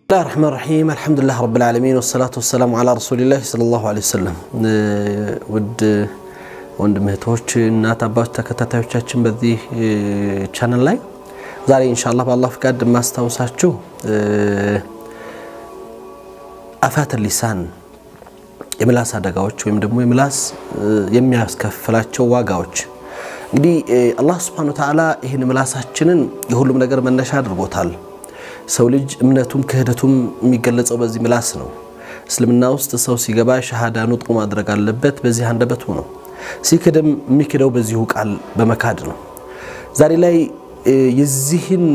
بسم الله الرحمن الرحيم الحمد لله رب العالمين والصلاة والسلام على رسول الله صلى الله عليه وسلم ወንድምህቶች እና አባቶች ተከታታዮቻችን በዚህ ቻናል ላይ ዛሬ ኢንሻአላህ በአላህ ፍቃድ ማስተዋወሳችሁ አፋት ሊሳን የምላስ አደጋዎች ወይም ደግሞ የምላስ የሚያስከፍላቸው ዋጋዎች እንግዲህ አላህ Subhanahu Wa Ta'ala ይሄን ምላሳችንን የሁሉም ነገር መነሻ አድርጎታል ሰው ልጅ እምነቱም ክህደቱም የሚገለጸው በዚህ ምላስ ነው እስልምና ውስጥ ሰው ሲገባ ሸሃዳ ኑጥቁ ማድረግ አለበት በዚህ አንደበቱ ነው ሲከደም የሚከደው በዚሁ ቃል በመካድ ነው ዛሬ ላይ የዚህን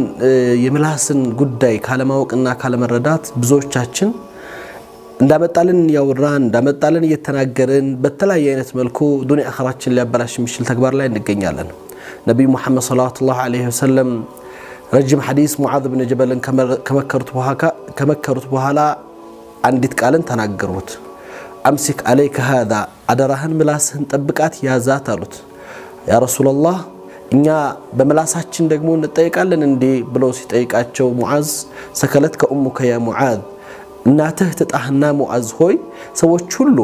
የምላስን ጉዳይ ካለማወቅና ካለመረዳት ብዙዎቻችን እንዳመጣልን ያወራን እንዳመጣልን እየተናገርን በተለያየ አይነት መልኩ ዱንያ አኺራችን ሊያበላሽ የሚችል ተግባር ላይ እንገኛለን ነብዩ መሐመድ ሰለላሁ ዐለይሂ ወሰለም ረጅም ሐዲስ ሙዓዝ ኢብኑ ጀበልን ከመከሩት በኋላ አንዲት ቃልን ተናገሩት امسك عليك هذا ادرهن ملاسህን ጠብቃት ያዛት አሉት ያ ረሱላህ እኛ በመላሳችን ደግሞ እንጠይቃለን እንዴ ብሎ ሲጠይቃቸው ሙዓዝ ሰከለት ከኡሙከ ያ ሙዓዝ እናትህ ተጣህና ሙዓዝ ሆይ ሰዎች ሁሉ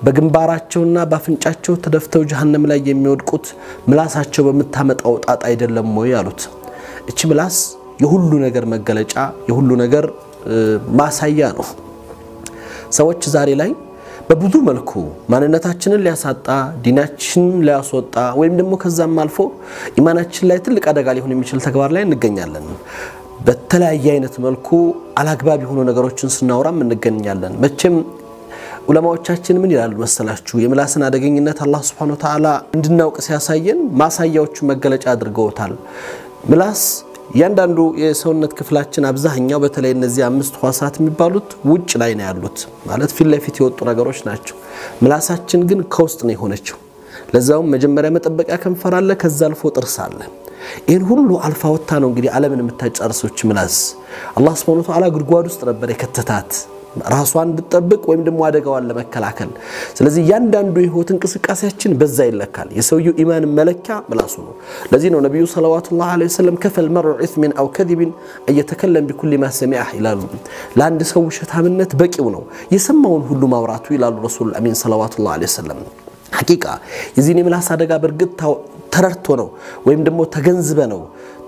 በግንባራቸውና ባፍንጫቸው ተደፍተው ጀሃነም ላይ የሚወድቁት ምላሳቸው በመታመጣው ጣጣ አይደለም ወይ አሉት እቺ ምላስ የሁሉ ነገር መገለጫ የሁሉ ነገር ማሳያ ነው ሰዎች ዛሬ ላይ በብዙ መልኩ ማንነታችንን ሊያሳጣ ዲናችንን ሊያስወጣ ወይም ደግሞ ከዛም አልፎ ኢማናችን ላይ ትልቅ አደጋ ሊሆን የሚችል ተግባር ላይ እንገኛለን በተለያየ አይነት መልኩ አላግባብ የሆኑ ነገሮችን ስናወራም እንገኛለን መቼም ዑለማዎቻችን ምን ይላሉ መሰላችሁ የምላስን አደገኝነት አላህ Subhanahu Wa Ta'ala እንድናውቅ ሲያሳየን ማሳያዎቹ መገለጫ አድርገውታል ምላስ ያንዳንዱ የሰውነት ክፍላችን አብዛኛው በተለይ እነዚህ አምስት ሐዋሳት የሚባሉት ውጭ ላይ ነው ያሉት ማለት ፊት ለፊት የወጡ ነገሮች ናቸው ምላሳችን ግን ከውስጥ ነው የሆነችው ለዛው መጀመሪያ መጠበቂያ ከንፈር አለ ከዛ አልፎ ጥርስ አለ ይሄን ሁሉ አልፋ ወጣ ነው እንግዲህ ዓለምን የምታጨርሶች ምላስ አላህ Subhanahu Wa Ta'ala ጉድጓድ ውስጥ ነበር የከተታት ራሷን እንድትጠብቅ ወይም ደግሞ አደጋዋን ለመከላከል ስለዚህ ያንዳንዱ የህይወት እንቅስቃሴያችን በዛ ይለካል የሰውየው ኢማን መለኪያ ምላሱ ነው ለዚህ ነው ነብዩ ሰለላሁ ዐለይሂ ወሰለም ከፈል መርዑ ኢስምን አው ከذب እየተከለም بكل ما سمع ይላሉ ለአንድ ሰው ሸታምነት በቂው ነው የሰማውን ሁሉ ማውራቱ ይላሉ ረሱል አሚን ሰለላሁ ዐለይሂ ወሰለም ሐቂቃ የዚህን ምላስ አደጋ በርግጥ ተረርቶ ነው ወይም ደግሞ ተገንዝበ ነው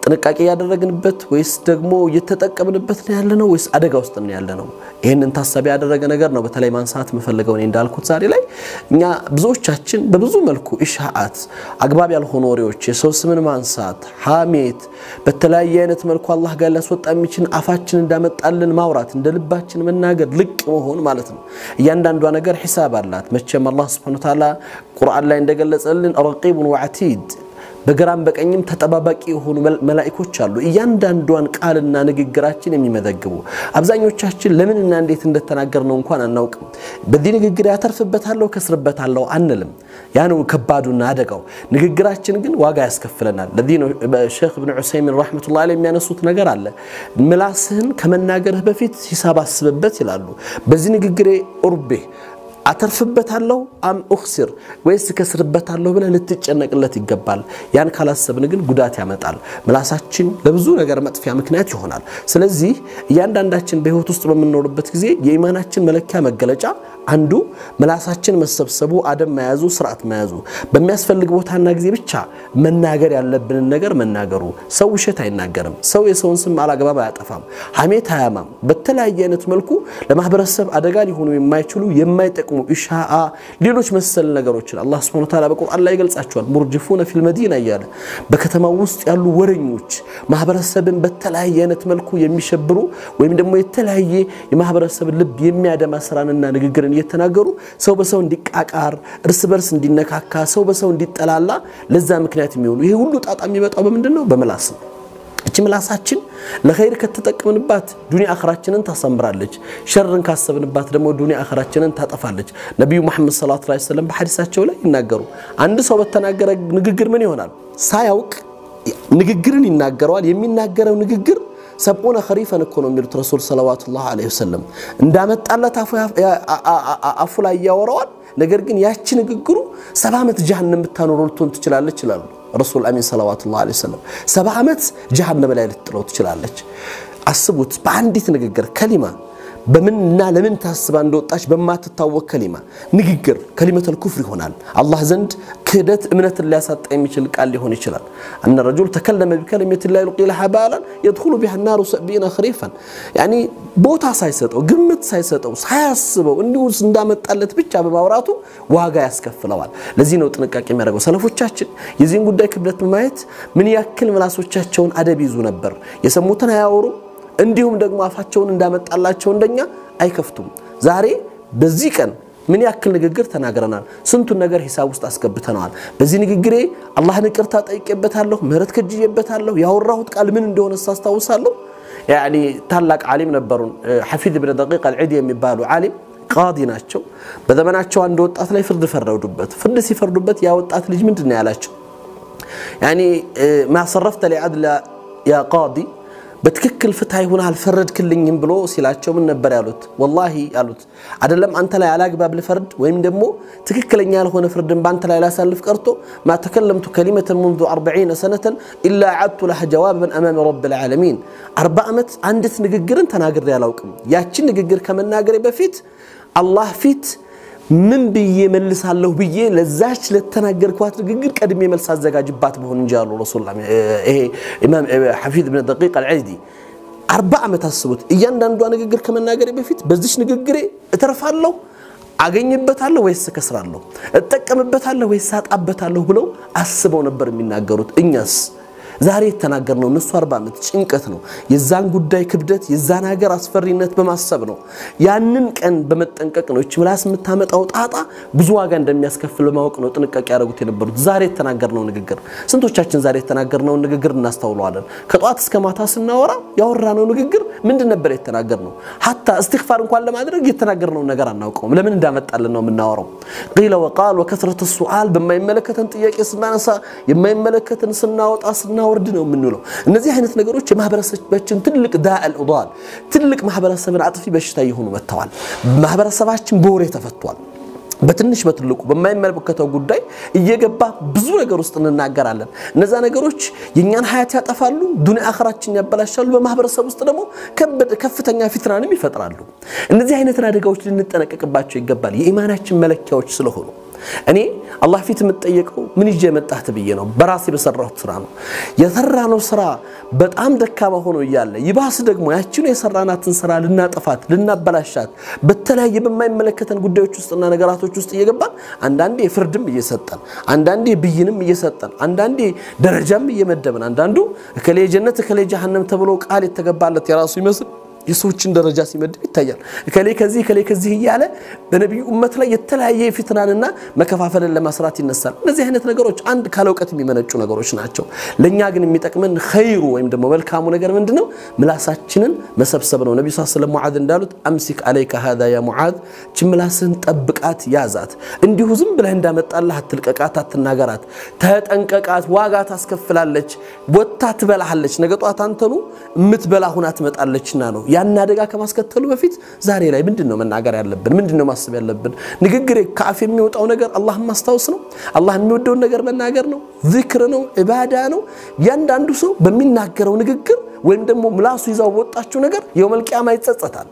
ጥንቃቄ ያደረግንበት ወይስ ደግሞ እየተጠቀምንበት ነው ያለነው ወይስ አደጋ ውስጥ ነው ያለነው ይሄንን ታሳቢ ያደረገ ነገር ነው በተለይ ማንሳት መፈለገው እኔ እንዳልኩት ዛሬ ላይ እኛ ብዙዎቻችን በብዙ መልኩ ኢሻአት አግባብ ያልሆኑ ወሬዎች የሰው ስምን ማንሳት ሐሜት በተለያየ አይነት መልኩ አላህ ጋር ሊያስወጣ የሚችል አፋችን እንዳመጣልን ማውራት እንደልባችን መናገር ልቅ መሆን ማለት ነው እያንዳንዷ ነገር ሒሳብ አላት መቼም አላህ Subhanahu Wa Ta'ala ቁርአን ላይ እንደገለጸልን ረቂቡን ወዓቲድ በግራም በቀኝም ተጠባባቂ የሆኑ መላእክቶች አሉ እያንዳንዷን ቃልና ንግግራችን የሚመዘግቡ አብዛኞቻችን ለምንና እንዴት እንደተናገርነው እንኳን አናውቅም በዚህ ንግግር ያተርፍበታለሁ ከስርበታለሁ አንልም ያኑ ከባዱና አደጋው ንግግራችን ግን ዋጋ ያስከፍለናል ለዚህ ነው ሼክ ኢብኑ ዑሰይሚን ረህመቱላሂ ዐለይሂ የሚያነሱት ነገር አለ ምላስህን ከመናገርህ በፊት ሂሳብ አስብበት ይላሉ በዚህ ንግግሬ ኡርቤ አተርፍበታለሁ አም እخسر ወይስ ከስርበታለሁ ብለ ልትጨነቅለት ይገባል ያን ካላሰብን ግን ጉዳት ያመጣል ምላሳችን ለብዙ ነገር መጥፊያ ምክንያት ይሆናል ስለዚህ እያንዳንዳችን በህይወት ውስጥ በመኖርበት ጊዜ የኢማናችን መለኪያ መገለጫ አንዱ ምላሳችን መሰብሰቡ አደም መያዙ ስርዓት መያዙ በሚያስፈልግ ቦታና ጊዜ ብቻ መናገር ያለብን ነገር መናገሩ ሰው ውሸት አይናገርም ሰው የሰውን ስም አላግባብ አያጠፋም ሐሜት አያማም በተለያየ አይነት መልኩ ለማህበረሰብ አደጋ ሊሆኑ የማይችሉ የማይጠቅሙ ኢሻአ ሌሎች መሰል ነገሮችን አላህ Subhanahu Wa Ta'ala በቁርአን ላይ ገልጻቸዋል ሙርጅፉና ፊል መዲና ያለ በከተማው ውስጥ ያሉ ወረኞች ማህበረሰብን በተለያየ አይነት መልኩ የሚሸብሩ ወይም ደግሞ የተለያየ የማህበረሰብ ልብ የሚያደማ ስራንና ንግግርን እየተናገሩ ሰው በሰው እንዲቃቃር እርስ በርስ እንዲነካካ ሰው በሰው እንዲጠላላ ለዛ ምክንያት የሚሆኑ ይሄ ሁሉ ጣጣ የሚመጣው በመንደነው በመላስ ነው እቺ ምላሳችን ለኸይር ከተጠቀምንባት ዱንያ አኺራችንን ታሰምራለች ሸርን ካሰብንባት ደግሞ ዱንያ አኺራችንን ታጠፋለች ነብዩ መሐመድ ሰለላሁ ዐለይሂ ወሰለም በሐዲሳቸው ላይ ይናገሩ አንድ ሰው በተናገረ ንግግር ምን ይሆናል ሳያውቅ ንግግርን ይናገራል የሚናገረው ንግግር ሰቦና خريفን እኮ ነው የሚሉት ረሱል ሰለላሁ ዐለይሂ ወሰለም እንዳመጣለት አፉ ላይ ያወራዋል ነገር ግን ያቺ ንግግሩ 70 ዓመት ጀሃነም ብታኖረው ልትሆን ትችላለች ይላሉ ረሱል አሚን ሰለላሁ ዐለይሂ ወሰለም 70 ዓመት ጀሃነም ላይ ልትጥለው ትችላለች አስቡት በአንዲት ንግግር ከሊማ በምንና ለምን ታስባ እንደወጣች በማትታወቅ ከሊማ ንግግር ከሊመተል ኩፍር ይሆናል አላህ ዘንድ ክህደት እምነትን ሊያሳጣ የሚችል ቃል ሊሆን ይችላል أن الرجل تكلم بكلمة لا يلقي لها بالا يدخل بها النار 70 خريفا يعني ቦታ ሳይሰጠው ግምት ሳይሰጠው ሳያስበው እንዲሁ እንዳመጣለት ብቻ በማውራቱ ዋጋ ያስከፍለዋል ለዚህ ነው ጥንቃቄ የሚያደርገው ሰለፎቻችን የዚህን ጉዳይ ክብደት በማየት ምን ያክል ምላሶቻቸውን አደብ ይዙ ነበር የሰሙትን አያወሩ እንዲሁም ደግሞ አፋቸውን እንዳመጣላቸው እንደኛ አይከፍቱም ዛሬ በዚህ ቀን ምን ያክል ንግግር ተናግረናል ስንቱን ነገር ሂሳብ ውስጥ አስገብተናል በዚህ ንግግሬ አላህን ይቅርታ ጠይቄበታለሁ ምህረት ከጅዬበታለሁ ያወራሁት ቃል ምን እንደሆነ ሳስታውሳለሁ يعني ታላቅ ዓሊም ነበሩን حفيظ بن دقيق العيد የሚባሉ ዓሊም ቃዲ ናቸው በዘመናቸው አንድ ወጣት ላይ ፍርድ ፈረዱበት ፍርድ ሲፈርዱበት ያ ወጣት ልጅ ምንድነው ያላቸው يعني ما صرفت لعدل يا قاضي በትክክል ፍትሃይ ሆነ አልፈረድክልኝም ብሎ ሲላቸው ምን ነበር ያሉት والله ያሉት አይደለም አንተ ላይ አላግባብ ለፈርድ ወይም ደግሞ ትክክለኛ ያልሆነ ፍርድን ባንተ ላይ ላሳልፍ ቀርቶ ما تكلمت كلمه منذ 40 سنه الا عدت لها جوابا امام رب العالمين 40 አመት አንዲት ንግግርን ተናግሬ ያላውቅም ያቺ ንግግር ከመናገሬ በፊት አላህ ፊት ምን ብዬ መልሳለሁ ብዬ ለዛች ለተናገርኳት ንግግር ቀድሜ መልስ አዘጋጅባት በሆነ እንጂ አሉ ረሱላህ ይሄ ኢማም حفيظ بن دقيق العيدي 40 አመት አስቡት እያንዳንዱ ንግግር ከመናገሬ በፊት በዚህ ንግግሬ እተርፋለሁ አገኝበታለሁ ወይስ ከስራለሁ እጠቀምበታለሁ ወይስ አጣበታለሁ ብለው አስበው ነበር የሚናገሩት እኛስ ዛሬ ተናገርነው እነሱ 40 አመት ጭንቀት ነው የዛን ጉዳይ ክብደት የዛን ሀገር አስፈሪነት በማሰብ ነው ያንን ቀን በመጠንቀቅ ነው እቺ ምላስ የምታመጣው ጣጣ ብዙ ዋጋ እንደሚያስከፍል ማወቅ ነው ጥንቃቄ ያደርጉት የነበሩት ዛሬ ተናገርነው ንግግር ስንቶቻችን ዛሬ ተናገርነው ንግግር እናስተውለዋለን ከጧት እስከ ማታ ስናወራ ያወራነው ንግግር ምንድን ነበር የተናገርነው hatta استغفار እንኳን ለማድረግ የተናገርነው ነገር አናውቀውም ለምን እንዳመጣልን ነው የምናወራው قيل وقال وكثرة السؤال በማይመለከተን ጥያቄ ስናነሳ የማይመለከተን ስናወጣ ወርድ ነው ምንለው እነዚህ አይነት ነገሮች የማህበረሰባችን ትልቅ ዳአል ኡዳል ትልቅ ማህበረሰብን አጥፊ በሽታ ይሆኑ መተዋል ማህበረሰባችን በወሬ ተፈቷል በትንሽ በትልቁ በማይመለከተው ጉዳይ እየገባ ብዙ ነገር ውስጥ እንናገራለን እነዛ ነገሮች የኛን ሀያት ያጠፋሉ ዱንያ አኺራችን ያበላሻሉ በማህበረሰብ ውስጥ ደግሞ ከፍተኛ ፍትናንም ይፈጥራሉ እነዚህ አይነት አደጋዎች ልንጠነቀቅባቸው ይገባል የኢማናችን መለኪያዎች ስለሆኑ እኔ አላህ ፊት የምትጠየቀው ምን ይዤ መጣህ ተብዬ ነው በራሴ በሰራሁት ስራ ነው የሰራነው ስራ በጣም ደካማ ሆኖ ይያለ ይባስ ደግሞ ያቺን የሰራናትን ስራ ልናጠፋት ልናበላሻት በተለያየ በማይመለከተን ጉዳዮች ውስጥና ነገራቶች ውስጥ እየገባን አንዳንዴ ፍርድም እየሰጠን አንዳንዴ ብይንም እየሰጠን አንዳንዴ ደረጃም እየመደብን አንዳንዱ ከሌ ጀነት ከሌ ጀሃነም ተብሎ ቃል የተገባለት የራሱ ይመስል የሰዎችን ደረጃ ሲመድብ ይታያል ከሌ ከዚህ ይያለ በነብዩ ኡመት ላይ የተለያየ ፍትናንና መከፋፈልን ለማስራት ይነሳል እነዚህ አይነት ነገሮች አንድ ካለውቀት የሚመነጩ ነገሮች ናቸው ለኛ ግን የሚጠቅመን ኸይሩ ወይም ደግሞ መልካሙ ነገር ምንድነው ምላሳችንን መሰብሰብ ነው ነብዩ ሰለላሁ ዐለይሂ ወሰለም ሙዓዝ እንዳሉት አምሲክ አለይከ هذا يا ሙዓዝ ችምላስን ጠብቃት ያዛት እንዲሁ ዝም ብለህ እንዳመጣልህ አትልቀቃት አትናገራት ተጠንቀቃት ዋጋ ታስከፍላለች ወጣ ትበላሃለች ነገጧት አንተኑ ምትበላ ሁና ትመጣለችና ነው ያን አደጋ ከማስከተሉ በፊት ዛሬ ላይ ምንድነው መናገር ያለብን ምንድነው ማሰብ ያለብን ንግግሬ ካፍ የሚወጣው ነገር አላህን ማስታወስ ነው አላህ የሚወደው ነገር መናገር ነው ዚክር ነው ኢባዳ ነው ያንዳንዱ ሰው በሚናገረው ንግግር ወይም ደግሞ ምላሱ ይዛው ወጣችሁ ነገር የውመል ቂያማ ይጸጸታል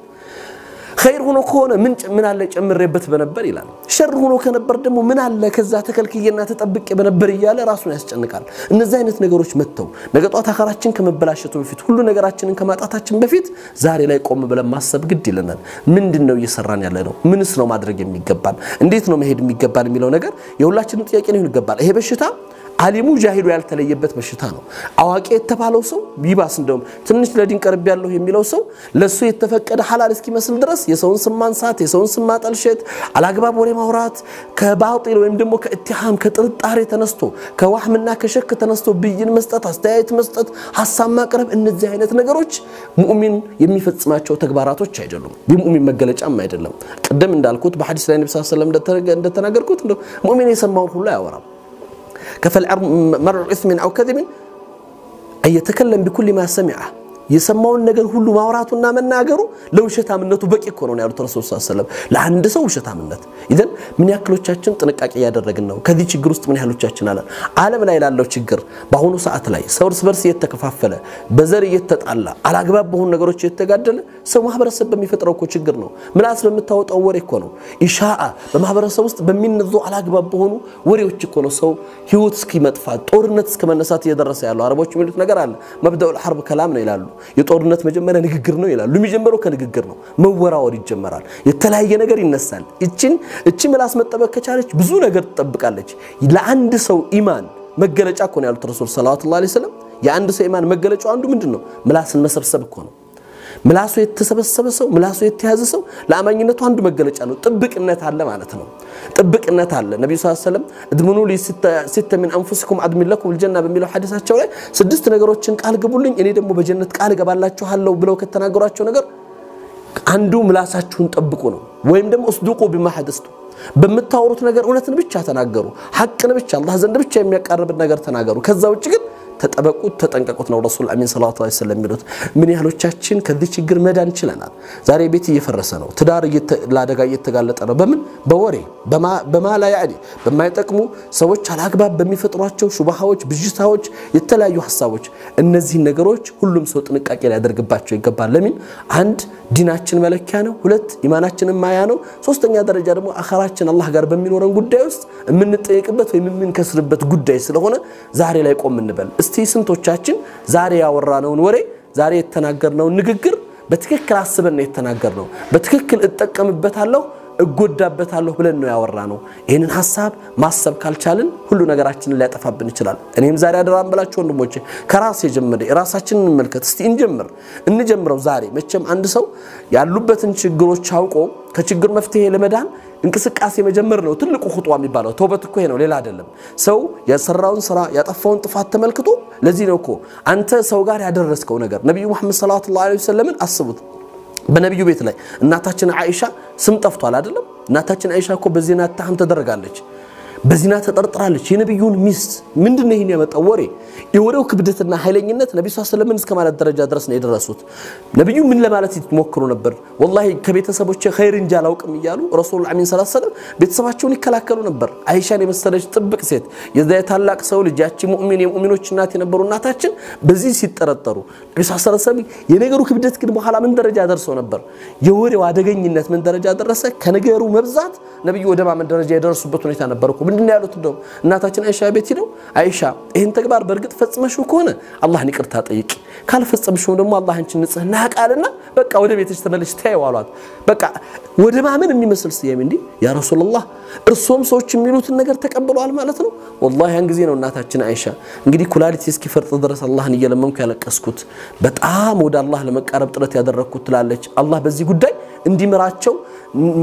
خير ሆኖ ከሆነ ምን አለ ጨምሬበት በነበር ይላል ሸር ሆኖ ከነበር ደግሞ ምን አለ ከዛ ተከልክየና ተጠብቄ በነበር ይያለ ራሱን ያስጨንቃል እነዚህ አይነት ነገሮች መተው ነገጧት አኸራችን ከመበላሸቱ በፊት ሁሉ ነገራችንን ከማጣታችን በፊት ዛሬ ላይ ቆም ብለን ማሰብ ግድ ይለናል ምንድነው እየሰራን ያለ ነው ምንስ ነው ማድረግ የሚገባን እንዴት ነው መሄድ የሚገባን የሚለው ነገር የሁላችንም ጥያቄ ነው ይገባል ይሄ በሽታ ዓሊሙ ጃሂሉ ያልተለየበት በሽታ ነው አዋቂ የተባለው ሰው ቢባስ እንደውም ትንሽ ለዲን ቀርብ ያለው የሚለው ሰው ለሱ የተፈቀደ ሐላል እስኪመስል ድረስ የሰውን ስም ማንሳት የሰውን ስም ማጠልሸት አላግባብ ወሬ ማውራት ከባጢል ወይም ደግሞ ከኢትሃም ከጥርጣሬ ተነስቶ ከዋህምና ከሸክ ተነስቶ ብይን መስጠት አስተያየት መስጠት ሐሳብ ማቅረብ እነዚህ አይነት ነገሮች ሙእሚን የሚፈጽማቸው ተግባራቶች አይደሉም የሙእሚን መገለጫም አይደለም ቀደም እንዳልኩት በሐዲስ ላይ ነብዩ ሰለላሁ ዐለይሂ ወሰለም እንደተናገርኩት ሙእሚን የሰማውን ሁሉ ያወራል كفل مرء اسم او كذب اي يتكلم بكل ما سمعه يسمعون ነገር ሁሉ ማውራቱና መናገሩ ለውሸታምነቱ በቂ እኮ ነው ያሉት ረሱል ሰለላሁ ዐለይሂ ወሰለም ለአንድ ሰው ውሸታምነት ኢደን ምን ያክሎቻችን ጥንቃቄ ያደረግን ነው ከዚህ ችግር ውስጥ ምን ያህሎቻችን አለ ዓለም ላይ ያለው ችግር በአሁኑ ሰዓት ላይ ሰው እርስ በርስ እየተከፋፈለ በዘር እየተጣላ አላግባብ በሆኑ ነገሮች እየተጋደለ ሰው ማህበረሰብ በሚፈጥረው እኮ ችግር ነው ምላስ በመታወጣው ወሬ እኮ ነው ኢሻአ በማህበረሰብ ውስጥ በሚነዙ አላግባብ በሆኑ ወሬዎች እኮ ነው ሰው ህይወት እስኪመጥፋት ጦርነት እስከመነሳት እየደረሰ ያለው አረቦች የሚሉት ነገር አለ መብደው الحرب كلام ነው ይላሉ የጦርነት መጀመሪያ ንግግር ነው ይላሉ የሚጀምረው ከንግግር ነው መወራወር ይጀመራል የተለያየ ነገር ይነሳል እቺ ምላስ መጠበቅ ከቻለች ብዙ ነገር ትጠብቃለች ለአንድ ሰው ኢማን መገለጫ እኮ ነው ያሉት ረሱል ሰለላሁ ዐለይሂ ወሰለም የአንድ ሰው ኢማን መገለጫው አንዱ ምንድነው ምላስን መሰብሰብ እኮ ነው ምላሱ የተሰበሰበ ሰው ምላሱ የተያዘ ሰው ለአማኝነቱ አንዱ መገለጫ ነው ጥብቅነት አለ ማለት ነው ጥብቅነት አለ ነብዩ ሰለላሁ ዐለይሂ ወሰለም እድምኑ ለሲተ من انفسكم ادم لكم الجنه በሚለው ሐዲሳቸው ላይ 6 ነገሮችን ቃል ግቡልኝ እኔ ደግሞ በጀነት ቃል ገባላችኋለሁ ብለው ከተናገሯቸው ነገር አንዱ ምላሳችሁን ጠብቁ ነው ወይም ደግሞ እስዱቁ በማሐደስቱ በመታወሩት ነገር እውነትን ብቻ ተናገሩ ሐቅን ብቻ አላህ ዘንድ ብቻ የሚያቀርብ ነገር ተናገሩ ከዛ ውጭ ግን ተጠበቁት ተጠንቀቁት ነው ረሱል አሚን ሰለላሁ ዐለይሂ ወሰለም የሚሉት ምን ያህሎቻችን ከዚህ ችግር መዳን ይችላል ዛሬ ቤት እየፈረሰ ነው ትዳር ለአደጋ እየተጋለጠ ነው በምን በወሬ በማላ ያዲ በማይጠቅሙ ሰዎች አላግባብ በሚፈጥሯቸው ሹባሃዎች ብጅታዎች የተለያዩ ሐሳቦች እነዚህ ነገሮች ሁሉም ሰው ጥንቃቄ ሊያደርግባቸው ይገባል ለምን አንድ ዲናችን መለኪያ ነው ሁለት ኢማናችን ማያ ነው ሶስተኛ ደረጃ ደግሞ አኺራችን አላህ ጋር በሚኖረን ጉዳይ ውስጥ የምንጠይቅበት ወይ የምንከስርበት ጉዳይ ስለሆነ ዛሬ ላይ ቆም እንበል እስቲ ስንቶቻችን ዛሬ ያወራነውን ወሬ ዛሬ የተናገርነው ንግግር በትክክል አስበን ነው የተናገርነው በትክክል እጠቀምበታለሁ እጎዳበታለሁ ብለን ነው ያወራነው ይሄንን ሐሳብ ማሰብ ካልቻልን ሁሉ ነገራችንን ሊያጠፋብን ይችላል እኔም ዛሬ አደራም ብላችሁ ወንድሞቼ ከራስ የጀመረ ራሳችንን እንመልከት እስቲ እንጀምረው ዛሬ መቼም አንድ ሰው ያሉበትን ችግሮች አውቆ ከችግር መፍትሄ ለመዳን እንቅስቃሴ መጀመር ነው ትልቁ ኹጥዋ የሚባለው ተውበት እኮ ነው ሌላ አይደለም ሰው የሰራውን ስራ ያጠፋውን ጥፋት ተመልክቶ ለዚህ ነው እኮ አንተ ሰው ጋር ያደረስከው ነገር ነብዩ መሐመድ ሰለላሁ ዐለይሂ ወሰለም አስቡት በነብዩ ቤት ላይ እናታችን አይሻ ስም ጠፍቷል አይደለም እናታችን አይሻ እኮ በዚና ተሐም ተደረጋለች በዚና ተጠርጥራለች የነብዩን ሚስት ምንድነው ይሄን ያመጣው ወሬ የወሬው ክብደትና ኃይለኝነት ነብዩ ሰለላሁ ዐለይሂ ወሰለም እስከማለት ደረጃ ድረስ ነው የደረሱት ነብዩ ምን ለማለት ይሞክሩ ነበር ወላሂ ከቤተሰቦቼ ኸይር እንጂ አላውቅም ይያሉ ረሱል አሚን ሰለላሁ ዐለይሂ ወሰለም ቤተሰባቸውን ይከላከሉ ነበር አይሻን የመሰለች ጥብቅ ሴት የዛይ ታላቅ ሰው ልጅ ያቺ ሙእሚን የሙእሚኖች እናት የነበሩ እናታችን በዚህ ሲጠረጠሩ ነብዩ ሰለላሁ ዐለይሂ ወሰለም የነገሩ ክብደት ግን በኋላ ምን ደረጃ ደርሶ ነበር የወሬው አደገኝነት ምን ደረጃ ደረሰ ከነገሩ መብዛት ነብዩ ወደ ማመን ደረጃ የደረሱበት ሁኔታ ነበር እኮ ምንድነው ያሉት እንደው እናታችን አይሻ ቤት ሄደው አይሻ ይሄን ተግባር በርግጥ ፈጽመሽው ከሆነ አላህን ይቅርታ ጠይቂ ካልፈጸምሽው ደግሞ አላህ አንቺን ንጽህና ያቃልና በቃ ወደ ቤትሽ ተመለሽ ታይው አሏት በቃ ወደ ማመን የሚመስል ሲያም እንዴ ያ ረሱላህ እርሶም ሰዎች የሚሉትን ነገር ተቀበሏል ማለት ነው والله ያን ጊዜ ነው እናታችን አይሻ እንግዲህ ኩላሊት እስኪፈርጥ ድረስ አላህን እየለመንኩ ያለቀስኩት በጣም ወደ አላህ ለመቃረብ ጥረት ያደረኩት ትላለች አላህ በዚህ ጉዳይ እንዲመራቸው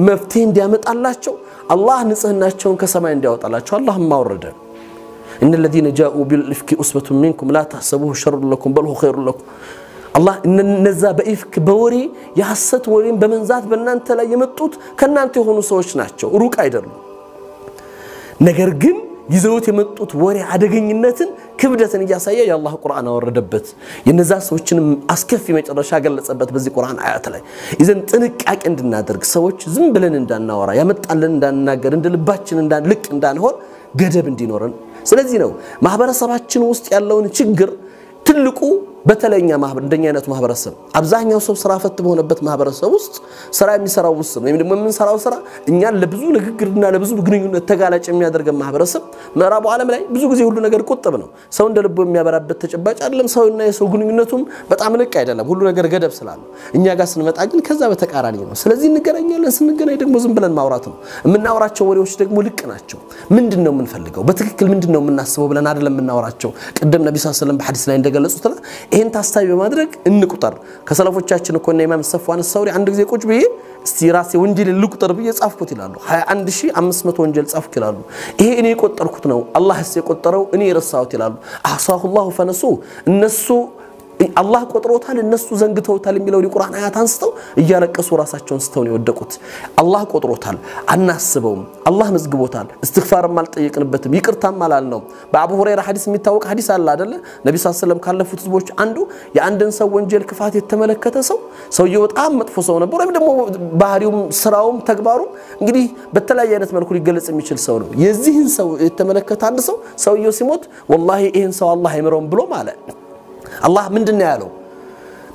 መፍትሄ እንዲያመጣላቸው الله ንጽህናቸውን ከሰማይ እንዲያወጣላቸው አላህ ማወረደ ان الذين جاءوا بالافك اسوه منكم لا تحسبوه شر لكم بل هو خير لكم الله ان النذا بافك بوري يحست ورين በመንዛት በእናንተ ላይ የመጡት ከናንተ የሆኑ ሰዎች ናቸው ሩቅ አይደሉም ነገር ግን ይዘውት የመጡት ወሬ አደገኝነትን ክብደትን ያሳየ የአላህ ቁርአን አወረደበት የነዛ ሰዎችን አስከፊ መጨረሻ ገለጸበት በዚህ ቁርአን አያት ላይ ይዘን ጥንቃቄ እንድናደርግ ሰዎች ዝም ብለን እንዳናወራ ያመጣልን እንዳናገር እንደልባችን እንዳንልቅ እንዳንሆን ገደብ እንዲኖረን ስለዚህ ነው ማህበረሰባችን ውስጥ ያለውን ችግር ትልቁ በተለኛ ማህበር እንደኛ አይነት ማህበረሰብ አብዛኛው ሰው ስራ ፈት በሆነበት ማህበረሰብ ውስጥ ስራ የሚሰራው ውስጥ ነው ወይም ደግሞ ምን ሰራው ስራ እኛን ለብዙ ንግግርና ለብዙ ግንኙነት ተጋላጭ የሚያደርግ ማህበረሰብ ምዕራቡ ዓለም ላይ ብዙ ጊዜ ሁሉ ነገር ቁጥብ ነው ሰው እንደልቦ የሚያበራበት ተጨባጭ አይደለም ሰውና የሰው ግንኙነቱም በጣም ልቅ አይደለም ሁሉ ነገር ገደብ ስላለው እኛ ጋር ስንመጣ ግን ከዛ በተቃራኒ ነው ስለዚህ እንገናኛለን ስንገናኝ ደግሞ ዝም ብለን ማውራት ነው የምናወራቸው ወሬዎች ደግሞ ልቅ ናቸው ምንድነው የምንፈልገው በትክክል ምንድነው የምናስበው ብለን አይደለም የምናወራቸው ቀደም ነብዩ ሰለላሁ ዐለይሂ ወሰለም በሐዲስ ላይ እንደገለጹት ይሄን ታስታቢ በማድረግ እንቁጠር ከሰለፎቻችን እኮ እና ኢማም ሰፍዋን ሰውሪ አንድ ጊዜ ቁጭ ብዬ እስቲ ራሴ ወንጀል ልቁጠር ብዬ ጻፍኩት ይላሉ 21500 ወንጀል ጻፍኩ ይላሉ ይሄ እኔ የቆጠርኩት ነው አላህ የቆጠረው እኔ ረሳሁት ይላሉ አህሳሁ الله فنسو እነሱ አላህ ቆጥሮታል እነሱ ዘንግተውታል የሚለው የቁርአን አያት አንስተው እያለቀሱ ራሳቸውን ስተው ነው የወደቁት አላህ ቆጥሮታል አናስበውም አላህ መዝግቦታል እስትግፋርም አልጠየቅንበትም ይቅርታም አላልነው በአቡ ሁረይራ ሐዲስ የሚታወቅ ሐዲስ አለ አይደለ ነብዩ ሰለላሁ ዐለይሂ ወሰለም ካለፉት ህዝቦች አንዱ የአንድን ሰው ወንጀል ክፋት የተመለከተ ሰውየው በጣም መጥፎ ሰው ነበር ወይም ደግሞ ባህሪውም ስራውም ተግባሩም እንግዲህ በተለያየ አይነት መልኩ ሊገለጽ የሚችል ሰው ነው የዚህን ሰው የተመለከተ አንድ ሰውየው ሲሞት والله ይሄን ሰው አላህ አይምረውም ብሎ ማለት الله ምንድነው ያለው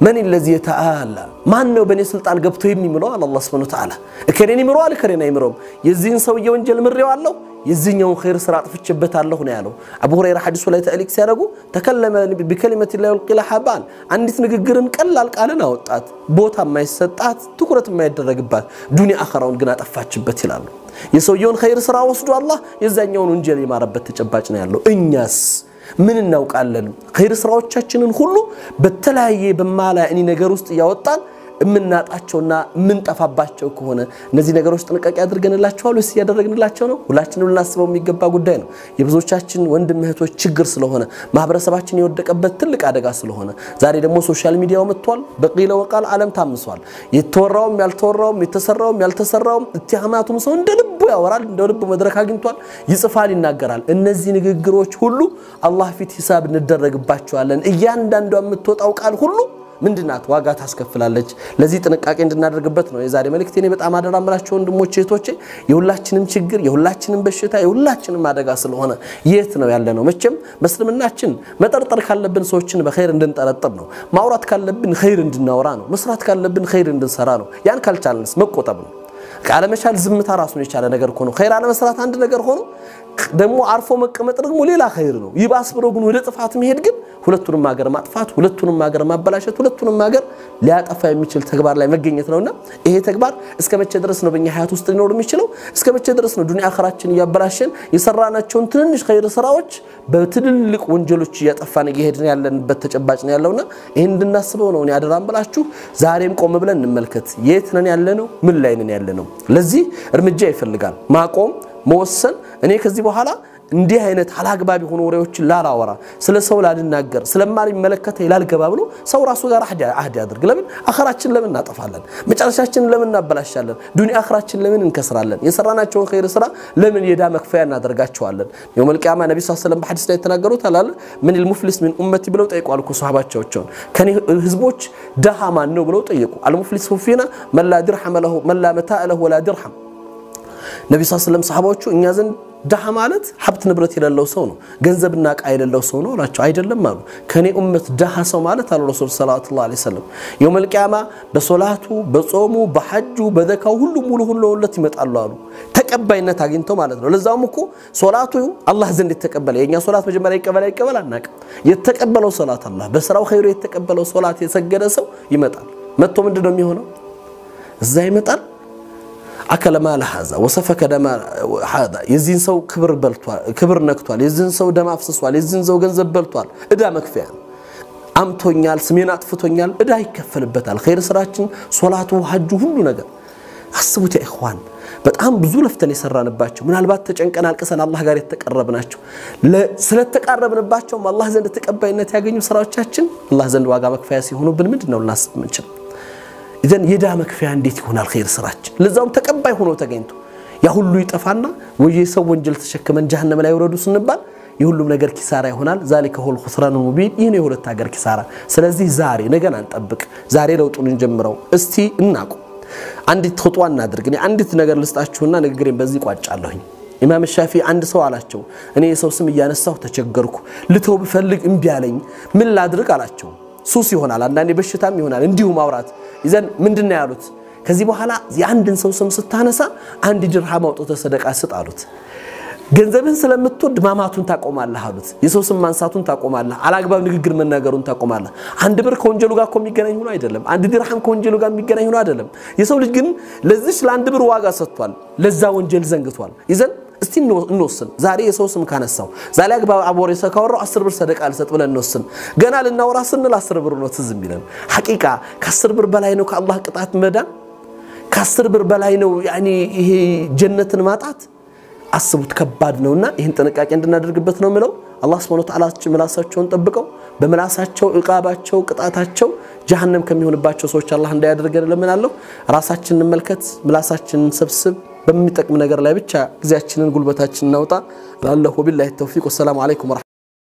من الذي يتعالى ማን ነው በኔ ስልጣን ገብቶ የሚምለው አላህ Subhanahu Wa Ta'ala እከኔን ይምረው አልከኔን አይምረውም የዚህን ሰውዬ ወንጀል ምሬው አለው የዚህኛው ኸይር ስራ አጥፍቼበታለሁ ነው ያለው አቡ ሁረይራ ሐዲሱ ላይ ተልክ ሲያደርጉ ተከለመ በከሊመት الله والقلا حبان አንዲት ንግግርን ቀላል ቃልን አወጣት ቦታ የማይሰጣት ትኩረት የማይደረግባት ዱንያ አኸራውን ግን አጠፋችበት ይላሉ የሰውየውን ኸይር ስራ ወስዶ አላህ የዛኛውን ወንጀል ይማረበት ተጨባጭ ነው ያለው እኛስ ምን እናውቃለን ኸይር ስራዎቻችንን ሁሉ በተለያየ በማላእኒ ነገር ውስጥ ያወጣን እምናጣቸውና ምንጠፋባቸው ከሆነ እነዚህ ነገሮች ጥንቃቄ አድርገንላቸዋል ወይስ ያደረግንላቸው ነው ሁላችንም ልናስበው የሚገባ ጉዳይ ነው የብዙዎቻችን ወንድም እህቶች ችግር ስለሆነ ማህበረሰባችን የወደቀበት ትልቅ አደጋ ስለሆነ ዛሬ ደግሞ ሶሻል ሚዲያው መጥቷል በቂለ ወቃል ዓለም ታምሷል የተወራውም ያልተወራውም የተሰራውም ያልተሰራውም እትሃማቱም ሰው እንደልቡ ያወራል እንደልቡ መድረክ አግኝቷል ይጽፋል ይናገራል እነዚህ ንግግሮች ሁሉ አላህ ፊት ሂሳብ እንደረግባቸዋለን እያንዳንዱ የምትወጣው ቃል ሁሉ ምንድናት ዋጋ ታስከፍላለች ለዚህ ጥንቃቄ እንድናደርግበት ነው የዛሬ መልእክቴ በጣም አደራምላችሁ ወንድሞቼ እህቶቼ የሁላችንም ችግር የሁላችንም በሽታ የሁላችንም አደጋ ስለሆነ የት ነው ያለነው መቼም በእስልምናችን መጠርጠር ካለብን ሰዎችን በኸይር እንድንጠረጥር ነው ማውራት ካለብን ኸይር እንድናወራ ነው መስራት ካለብን ኸይር እንድንሰራ ነው ያን ካልቻልንስ መቆጠብ ነው ቃለ መቻል ዝምታ ራሱን የቻለ ነገር ሆኖ ኸይር አለ መስራት አንድ ነገር ሆኖ ደግሞ አርፎ መቀመጥ ደግሞ ሌላ ኸይር ነው ይባስ ብሎ ግን ወደ ጥፋት መሄድ ግን ሁለቱንም ሀገር ማጥፋት ሁለቱንም ሀገር ማበላሸት ሁለቱንም ሀገር ሊያጠፋ የሚችል ተግባር ላይ መገኘት ነውና ይሄ ተግባር እስከመቼ ድረስ ነው በእኛ ሀያት ውስጥ ሊኖር የሚችለው እስከመቼ ድረስ ነው ዱንያ አኸራችን ያበላሸን የሰራናቸውን ትንሽ ኸይር ስራዎች በትልልቅ ወንጀሎች ያጠፋን እየሄድን ያለንበት ተጨባጭ ነው ያለውና ይሄን እንድናስበው ነው ያደራም ብላችሁ ዛሬም ቆም ብለን እንመልከት የት ነን ያለነው ምን ላይ ነን ያለነው ለዚህ እርምጃ ይፈልጋል ማቆም መወሰን እኔ ከዚህ በኋላ እንዲህ አይነት አላግባብ ሆኖ ወሬዎችን ላላወራ ስለ ሰው ላልናገር ስለማሪ መለከተ ይላልገባ ብሎ ሰው ራሱ ጋር አህድ ያድርግ ለምን አኸራችን ለምን እናጠፋለን መጨረሻችን ለምን እናበላሻለን ዱንያ አኸራችን ለምን እንከስራለን የሰራናቸውን ኸይር ስራ ለምን የዳ መክፈያ እናደርጋቸዋለን የውመል ቂያማ ነብዩ ሰለላሁ ዐለይሂ ወሰለም በሐዲስ ላይ ተናገሩት አላለ ምን المفلس من امتي ብለው ጠይቋል ሱሐባዎቻቸው ከኔ ህዝቦች ደሃ ማን ነው ብለው ጠየቁ المفلس فينا من لا درهم له من لا متاع له ولا درهم ነብዩ ሰለላሁ ዐለይሂ ወሰለም ሱሐባዎቹ እኛ ዘንድ ደሃ ማለት ሀብት ንብረት የሌለው ሰው ነው ገንዘብና ቃ የሌለው ሰው ነው አላቸው አይደለም አሉ ከኔ ኡመት ደሃ ሰው ማለት አለ ረሱል ሰለላሁ ዐለይሂ ወሰለም የውመል ቂያማ በሶላቱ በጾሙ በሐጁ በዘካው ሁሉ ሙሉ ሁሉለት ይመጣሉ አሉ ተቀባይነት አግኝተው ማለት ነው ለዛውም እኮ ሶላቱ አላህ ዘንድ የተቀበለ የኛ ሶላት መጀመሪያ ይቀበል አናቀ የተቀበለው ሶላት አላህ በስራው ኸይሩ የተቀበለው ሶላት የሰገደ ሰው ይመጣል መጥቶ ምንድነው የሚሆነው እዛ ይመጣል أكل مال هذا وسفك دم هذا يزين سو كبر نكتوال يزين سو دم أفسسوال يزين سو جنزب بلتوال إذا مكفيان أمتونيال سمينات فتونيال إذا يكفل بتال خير سراتين صلاة وحج كله نجا حسبوا يا إخوان بتأم بزول فتني سرّان باتشو من هالبات تجن كان هالكسر الله قال يتقرب ناتشو لا سلت تقرب نباتشو ما الله زند تقبل النتاجين سراتشين الله زند واجبك فاسي هونو بالمدن والناس منشل إذن يدامك في عندي تكون الخير سراج لازم تكبّي هونو تجينتو يهولو يتفانا ويسوون وانجل تشك من جهنم لا يوردوا سنبال يهولو من أجر كسارة هونال ذلك هو الخسران المبين يهني هو التاجر كسارة سلزي زاري نجنا نطبق زاري لو تقولين جمرو استي الناقو عندي خطوة نادر يعني عندي تنجر لستأشوفنا نجرين بزيك واجع اللهين إمام الشافعي عند سؤال أشتو أنا يسوع سميان الصوت تشجركو لتو بفلق إمبيالين من لا أدرك على أشتو سوسي هنا لأنني بشتامي هنا عندي ومورات إذن من دنا يالوت كذي بحالا عندن سو سم ستانسا عندي درهم أو تصدق أسد عروت جنزبين سلام التود ما ماتون تقوم الله هالوت يسوع سم منساتون تقوم الله على أجباب نقدر من نجارون تقوم الله عند بر كونجلو جا كم يجني هنا يدلم عند درهم كونجلو جا يجني هنا يدلم يسوع لجن لذيش لعند بر واجا ستوال لزاون جل زنقتوال إذن استين نوصل زاري يسوس مكان السو زالك بابوري سكورو 10 بر صدق على ست ولا نوصل جنا لنا وراسنا ل 10 بر نوت زميلن حقيقه ك10 بر بلاي نو كالله قطعت مدان ك10 بر بلاي نو يعني هي جنتن ماطات አስቡት ከባድ ነውና ይሄን ጥንቃቄ እንድናደርግበት ነው ምለው አላህ Subhanahu Wa Ta'ala ምላሳቸውን ጠብቀው በምላሳቸው ዕቃባቸው ቅጣታቸው ጀሃነም ከሚሆንባቸው ሰዎች አላህ እንዳያደርገን ለምናለሁ ራሳችንን እንመልከት ምላሳችንን ሰብስብ በሚጠቅም ነገር ላይ ብቻ ግዚያችንን ጉልበታችንን እናውጣ ላሁ ቢላሂ ተውፊቅ ወሰላሙ አለይኩም